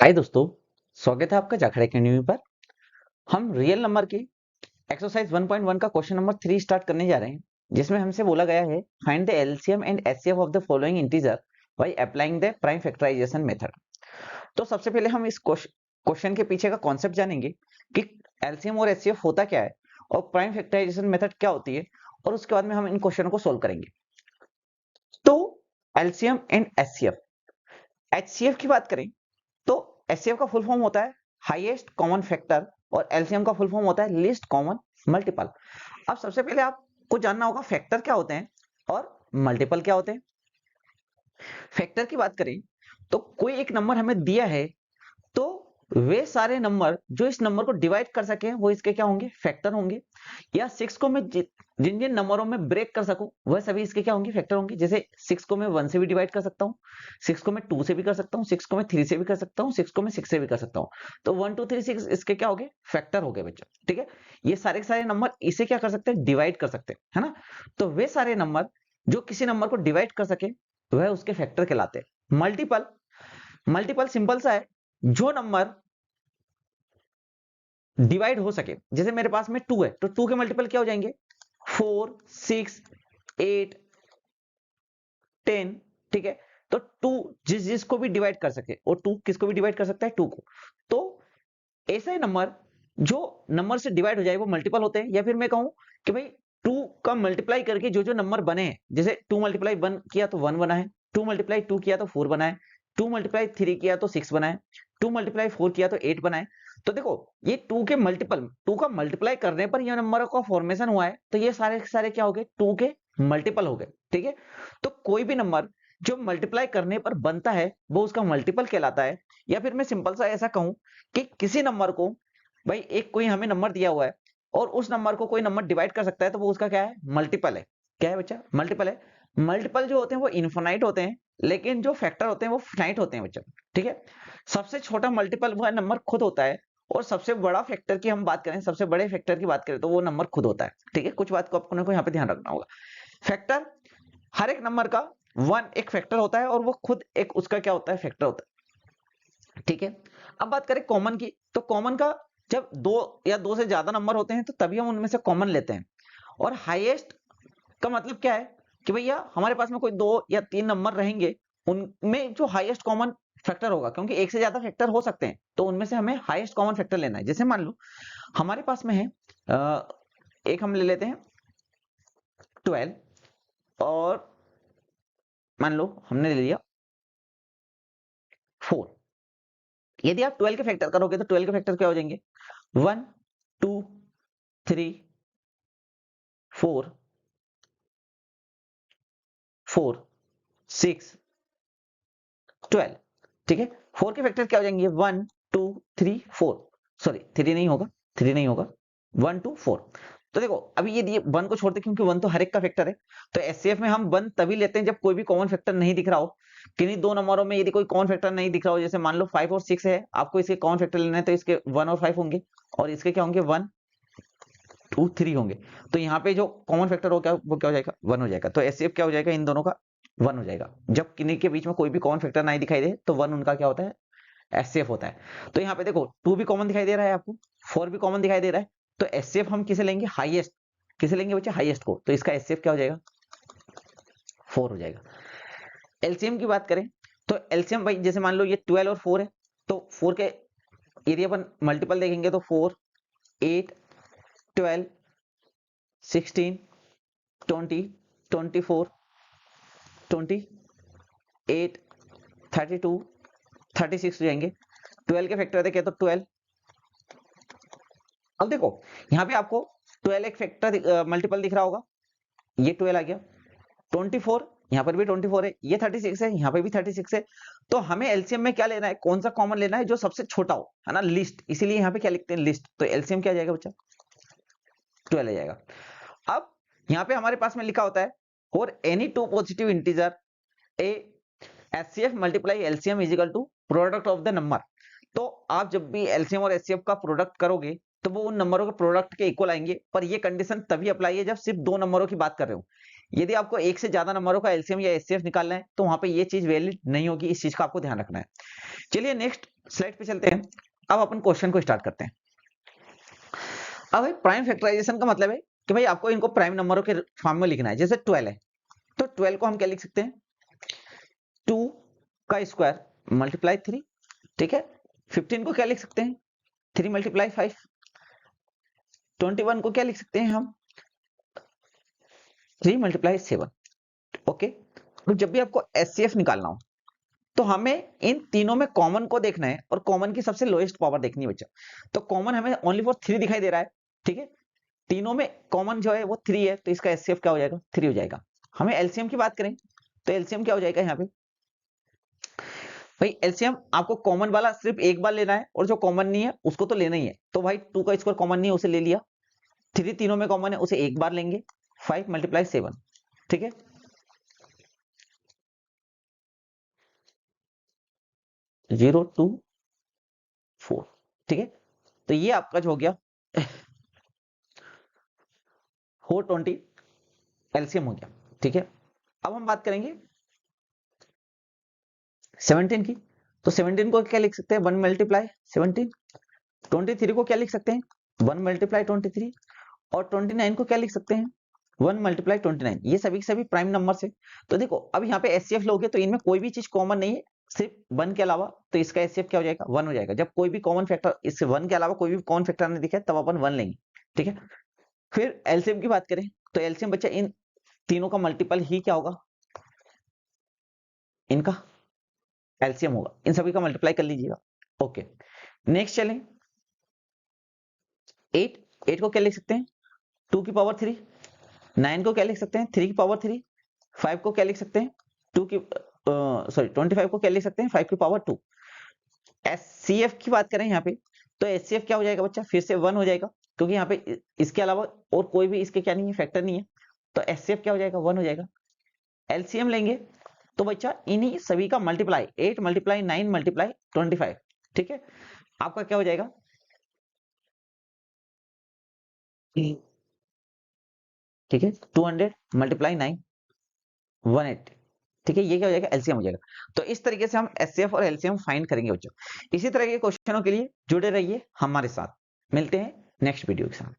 हाय दोस्तों, स्वागत है आपका जाखड़ एकेडमी पर। हम रियल नंबर की एक्सरसाइज 1.1 का क्वेश्चन नंबर 3 स्टार्ट करने जा रहे हैं, जिसमें हमसे बोला गया है find the LCM and HCF of the following integer by applying the prime factorisation method. तो सबसे पहले हम इस क्वेश्चन के पीछे का कॉन्सेप्ट जानेंगे कि एलसीएम और एचसीएफ होता क्या है और प्राइम फैक्टराइजेशन मेथड क्या होती है, और उसके बाद में हम इन क्वेश्चनों को सोल्व करेंगे। तो एलसीएम एंड एचसीएफ, एचसीएफ की बात करें तो एचसीएफ का फुल फॉर्म होता है हाईएस्ट कॉमन फैक्टर और एलसीएम का फुल फॉर्म होता है लीस्ट कॉमन मल्टीपल। अब सबसे पहले आपको जानना होगा फैक्टर क्या होते हैं और मल्टीपल क्या होते हैं। फैक्टर की बात करें तो कोई एक नंबर हमें दिया है, तो वे सारे नंबर जो इस नंबर को डिवाइड कर सके वो इसके क्या होंगे, फैक्टर होंगे। या सिक्स को मैं जिन जिन नंबरों में ब्रेक कर सकूं वह सभी इसके क्या होंगे, फैक्टर होंगे। जैसे सिक्स को मैं वन से भी डिवाइड कर सकता हूँ, सिक्स को मैं टू से भी कर सकता हूँ, सिक्स को मैं थ्री से भी कर सकता हूँ, सिक्स को मैं सिक्स से भी कर सकता हूँ। तो वन टू थ्री सिक्स इसके क्या हो गए, फैक्टर हो गए बच्चों। ठीक है, ये सारे के सारे नंबर इसे क्या कर सकते हैं, डिवाइड कर सकते हैं, है ना। तो वे सारे नंबर जो किसी नंबर को डिवाइड कर सके वह उसके फैक्टर कहलाते हैं। मल्टीपल, मल्टीपल सिंपल सा है, जो नंबर डिवाइड हो सके। जैसे मेरे पास में टू है तो टू के मल्टीपल क्या हो जाएंगे, फोर, सिक्स, एट, टेन। ठीक है, तो टू जिस जिसको भी डिवाइड कर सके, और टू किसको भी डिवाइड कर सकता है, टू को। तो ऐसे नंबर जो नंबर से डिवाइड हो जाए वो मल्टीपल होते हैं। या फिर मैं कहूं कि भाई टू का मल्टीप्लाई करके जो जो नंबर बने हैं, जैसे टू मल्टीप्लाई वन किया तो वन बना है, टू मल्टीप्लाई टू किया तो फोर बना है, टू मल्टीप्लाई थ्री किया तो सिक्स बना है, टू मल्टीप्लाई फोर किया तो एट बना है। तो देखो ये टू के मल्टीपल, टू का मल्टीप्लाई करने पर ये नंबर का फॉर्मेशन हुआ है, तो ये सारे के सारे क्या हो गए, टू के मल्टीपल हो गए। ठीक है, तो कोई भी नंबर जो मल्टीप्लाई करने पर बनता है वो उसका मल्टीपल कहलाता है। या फिर मैं सिंपल सा ऐसा कहूं कि किसी नंबर को, भाई एक कोई हमें नंबर दिया हुआ है और उस नंबर को कोई नंबर डिवाइड कर सकता है, तो वो उसका क्या है, मल्टीपल है। क्या है बच्चा, मल्टीपल है। मल्टीपल जो होते हैं वो इनफिनाइट होते हैं, लेकिन जो फैक्टर होते हैं वो फिनाइट होते हैं बच्चा। ठीक है, सबसे छोटा मल्टीपल वह नंबर खुद होता है, और सबसे बड़ा फैक्टर की हम बात करें, सबसे बड़े फैक्टर की बात करें तो वो नंबर खुद होता है। ठीक है, कुछ बात को आपको यहाँ पे ध्यान रखना होगा। फैक्टर, हर एक नंबर का वन एक फैक्टर होता है और वो खुद एक उसका क्या होता है, फैक्टर होता है। ठीक है, अब बात करें कॉमन की, तो कॉमन का जब दो या दो से ज्यादा नंबर होते हैं तो तभी हम उनमें से कॉमन लेते हैं। और हाईएस्ट का मतलब क्या है कि भैया हमारे पास में कोई दो या तीन नंबर रहेंगे, उनमें जो हाईएस्ट कॉमन फैक्टर होगा, क्योंकि एक से ज्यादा फैक्टर हो सकते हैं, तो उनमें से हमें हाईएस्ट कॉमन फैक्टर लेना है। जैसे मान लो हमारे पास में है एक हम ले लेते हैं 12, और मान लो हमने ले लिया 4। यदि आप 12 के फैक्टर करोगे तो 12 के फैक्टर क्या हो जाएंगे, 1, 2, 3, 4, 4, 6, 12। ठीक है, 4 के फैक्टर क्या हो जाएंगे, 1, 2, 3, 4। सॉरी, 3 नहीं होगा, 3 नहीं होगा, 1, 2, 4। तो देखो अभी ये वन को छोड़ते क्योंकि वन तो हर एक का फैक्टर है। तो एचसीएफ में हम वन तभी लेते हैं जब कोई भी कॉमन फैक्टर नहीं दिख रहा हो। किन्हीं दो नंबरों में यदि कोई कॉमन फैक्टर नहीं दिख रहा हो, जैसे मान लो 5 और 6 है, आपको इसके कॉमन फैक्टर लेना है, तो इसके 1 और 5 होंगे, और इसके क्या होंगे, 1, 2, 3 होंगे। तो यहाँ पे जो कॉमन फैक्टर हो क्या, वो क्या हो जाएगा, 1 हो जाएगा। तो एचसीएफ क्या हो जाएगा, इन दोनों का 1 हो जाएगा। जब किन्हीं के बीच में कोई भी कॉमन फैक्टर नहीं दिखाई दे तो 1 उनका क्या होता है, एचसीएफ होता है। तो यहाँ पे देखो 2 भी कॉमन दिखाई दे रहा है आपको, 4 भी कॉमन दिखाई दे रहा है, तो एचसीएफ हम किसे लेंगे, हाईएस्ट। किसे लेंगे बच्चे, हाईएस्ट को। तो इसका एचसीएफ क्या हो जाएगा, 4 हो जाएगा। एलसीएम की बात करें तो एलसीएम भाई जैसे मान लो ये 12 और 4 है, तो 4 के यदि अपन मल्टीपल देखेंगे तो 4, 8, 12, 16, 20, 24, 28, 32, 36 हो जाएंगे। 12 के फैक्टर देखे तो 12। अब देखो यहाँ पे आपको 12 एक फैक्टर मल्टीपल दिख रहा होगा, ये 12 आ गया। 24, यहाँ पर भी 24 है, ये 36 है, यहाँ पे भी 36 है। तो हमें एलसीएम में क्या लेना है, कौन सा कॉमन लेना है, जो सबसे छोटा हो, है ना, लिस्ट। इसीलिए यहाँ पे क्या लिखते हैं, लिस्ट। तो एलसीएम क्या आ जाएगा बच्चा, 12 आ जाएगा। अब यहाँ पे हमारे पास में लिखा होता है for any two positive integer A HCF multiply LCM is equal to product of the number. तो आप जब भी एलसीएम और एचसीएफ का प्रोडक्ट करोगे तो वो उन नंबरों के प्रोडक्ट के इक्वल आएंगे, पर ये कंडीशन तभी अप्लाई है जब सिर्फ दो नंबरों की बात कर रहे हो। यदि आपको एक से ज्यादा नंबरों का एलसीएम या एचसीएफ निकालना है तो वहां पे ये चीज वैलिड नहीं होगी, इस चीज का आपको ध्यान रखना है। चलिए नेक्स्ट स्लाइड पे चलते हैं। अब अपन क्वेश्चन को स्टार्ट करते हैं। अब भाई प्राइम फैक्टराइजेशन का मतलब है कि भाई आपको इनको प्राइम नंबरों के फॉर्म में लिखना है। जैसे 12 है तो 12 को हम क्या लिख सकते हैं, 2 का स्क्वायर मल्टीप्लाई 3, ठीक है। 15 को क्या लिख सकते हैं, 3 मल्टीप्लाई 5। 21 को क्या लिख सकते हैं हम, 3 मल्टीप्लाई 7। ओके, तो जब भी आपको एचसीएफ निकालना हो तो हमें इन तीनों में कॉमन को देखना है और कॉमन की सबसे लोएस्ट पावर देखनी है बच्चा। तो कॉमन हमें ओनली फॉर 3 दिखाई दे रहा है, ठीक है। तीनों में कॉमन जो है वो 3 है, तो इसका एचसीएफ क्या हो जाएगा, 3 हो जाएगा। हमें एलसीएम की बात करें तो एलसीएम क्या हो जाएगा यहाँ पे, भाई एलसीएम आपको कॉमन वाला सिर्फ एक बार लेना है और जो कॉमन नहीं है उसको तो लेना ही है। तो भाई 2 का स्क्वायर कॉमन नहीं है, उसे ले लिया। 3 तीनों में कॉमन है, उसे एक बार लेंगे। 5 मल्टीप्लाई 7, ठीक है। 0 2 4, ठीक है। तो ये आपका जो हो गया 420 एलसीएम हो गया, ठीक है। अब हम बात करेंगे 17 की। तो 17 को क्या लिख सकते हैं, 1 मल्टीप्लाई 17। 23 को क्या लिख सकते हैं, 1 मल्टीप्लाई 23। और 29 को क्या लिख सकते हैं, 1 मल्टीप्लाई 29। ये सभी के सभी प्राइम नंबर से। तो देखो अब यहाँ पे एचसीएफ लोगे तो इनमें कोई भी चीज कॉमन नहीं है सिर्फ 1 के अलावा, तो इसका एचसीएफ क्या हो जाएगा, 1 हो जाएगा। जब कोई भी कॉमन फैक्टर इससे 1 के अलावा कोई भी कॉमन फैक्टर नहीं दिखे तब अपन 1 लेंगे, ठीक है। फिर एलसीएम की बात करें तो एलसीएम बच्चा इन तीनों का मल्टीपल ही क्या होगा, इनका एलसीएम होगा। इन सभी का मल्टीप्लाई कर लीजिएगा। ओके, नेक्स्ट चलें। 8 को क्या लिख सकते हैं, 2 की पावर 3। 9 को क्या लिख सकते हैं, 3 की पावर 3। 5 को क्या लिख सकते हैं, 2 की 25 को क्या लिख सकते हैं, 5 की पावर 2। एचसीएफ की बात करें यहाँ पे तो एचसीएफ क्या हो जाएगा बच्चा, फिर से 1 हो जाएगा, क्योंकि यहाँ पे इसके अलावा और कोई भी इसके क्या नहीं है, फैक्टर नहीं है। तो एचसीएफ क्या हो जाएगा, 1 हो जाएगा। एलसीएम लेंगे तो बच्चा इन्हीं सभी का मल्टीप्लाई 8 मल्टीप्लाई 9 मल्टीप्लाई 25, ठीक है। आपका क्या हो जाएगा, ठीक है, 200 मल्टीप्लाई 9 180, ठीक है। ये क्या हो जाएगा, एलसीएम हो जाएगा। तो इस तरीके से हम एचसीएफ और एलसीएम फाइंड करेंगे बच्चों। इसी तरह के क्वेश्चनों के लिए जुड़े रहिए हमारे साथ। मिलते हैं नेक्स्ट वीडियो के साथ।